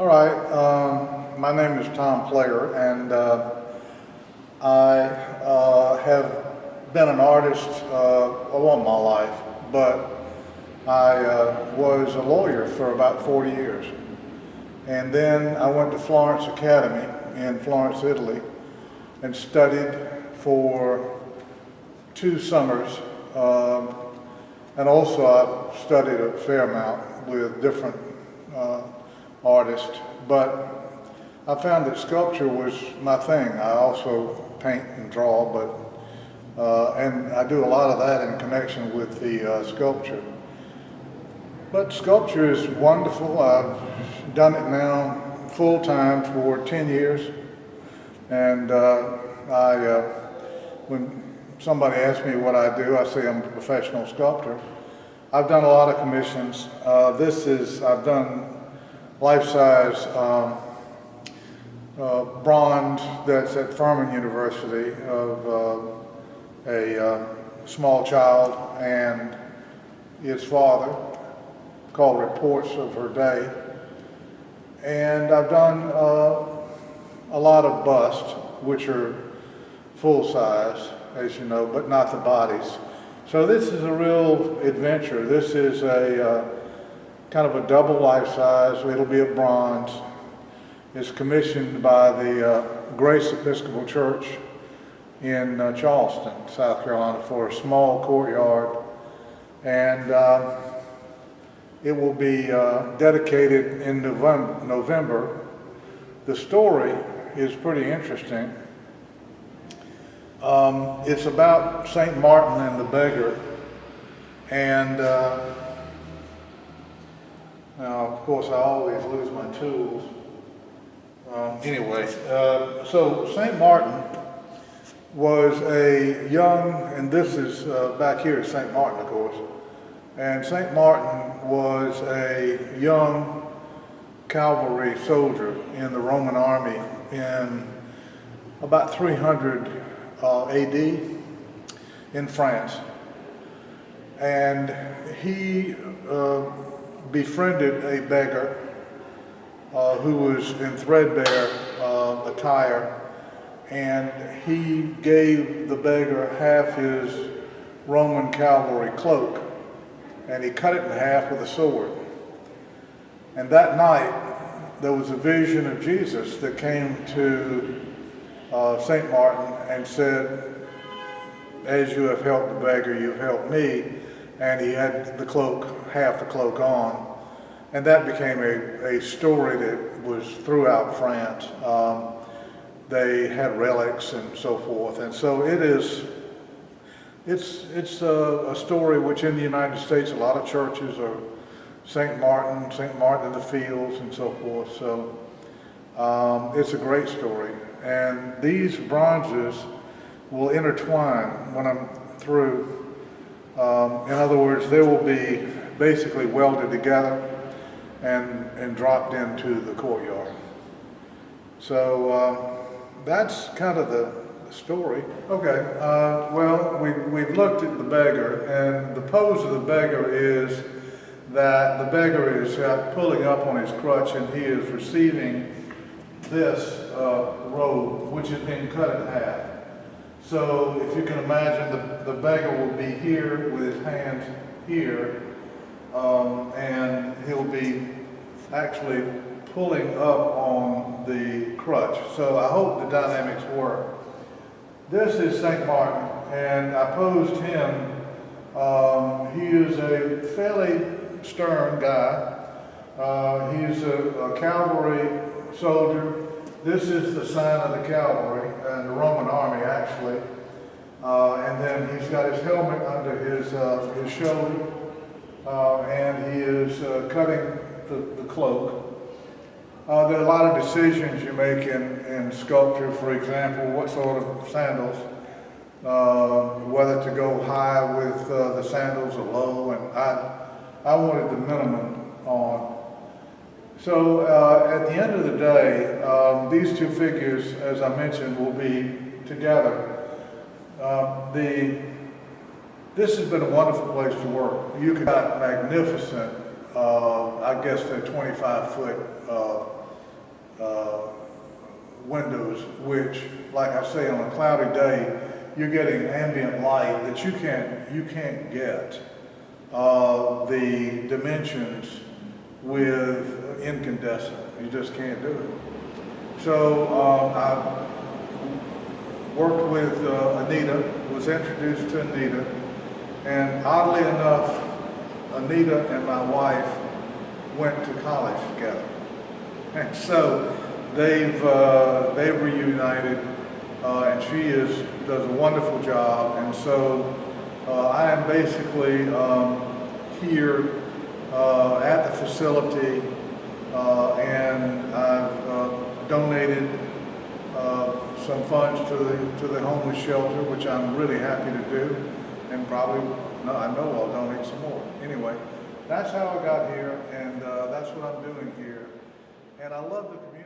All right, my name is Tom Player, and I have been an artist all my life, but I was a lawyer for about 40 years. And then I went to Florence Academy in Florence, Italy, and studied for 2 summers. And also I've studied a fair amount with different artists, but I found that sculpture was my thing. I also paint and draw, but and I do a lot of that in connection with the sculpture. But sculpture is wonderful. I've done it now full-time for 10 years, and when somebody asks me what I do, I say I'm a professional sculptor. I've done a lot of commissions. I've done life-size bronze that's at Furman University of a small child and its father, called Reports of Her Day. And I've done a lot of busts, which are full-size, as you know, but not the bodies. So this is a real adventure. This is a kind of a double life-size. It'll be a bronze. It's commissioned by the Grace Episcopal Church in Charleston, South Carolina, for a small courtyard. And it will be dedicated in November. The story is pretty interesting. It's about St. Martin and the beggar, and now, of course, I always lose my tools. Anyway, so St. Martin was a young, and this is back here is St. Martin, of course, and St. Martin was a young cavalry soldier in the Roman army in about 300 AD in France, and he befriended a beggar who was in threadbare attire, and he gave the beggar half his Roman cavalry cloak, and he cut it in half with a sword. And that night there was a vision of Jesus that came to St. Martin and said, "As you have helped the beggar, you've helped me." And he had the cloak, half the cloak on. And that became a story that was throughout France. They had relics and so forth. And so it's a story which in the United States, a lot of churches are St. Martin in the Fields and so forth. So it's a great story. And these bronzes will intertwine when I'm through. In other words, they will be basically welded together and dropped into the courtyard. So that's kind of the story. Okay, well, we've looked at the beggar, and the pose of the beggar is that the beggar is pulling up on his crutch, and he is receiving this robe, which has been cut in half. So if you can imagine, the beggar will be here with his hands here, and he'll be actually pulling up on the crutch. So I hope the dynamics work. This is St. Martin, and I posed him. He is a fairly stern guy. He's a cavalry soldier. This is the sign of the cavalry and the Roman army, actually. And then he's got his helmet under his shoulder, and he is cutting the cloak. There are a lot of decisions you make in sculpture. For example, what sort of sandals, whether to go high with the sandals or low, and I wanted the minimum on. So at the end of the day, these two figures, as I mentioned, will be together. This has been a wonderful place to work. You can got magnificent, I guess they're 25-foot windows, which, like I say, on a cloudy day, you're getting ambient light that you can't get the dimensions with incandescent. You just can't do it. So I worked with Anita, was introduced to Anita, and oddly enough, Anita and my wife went to college together. And so they've reunited, and she does a wonderful job. And so I am basically here at the facility, and I've donated some funds to the homeless shelter, which I'm really happy to do, and probably, no, I know I'll donate some more. Anyway, that's how I got here, and that's what I'm doing here. And I love the community.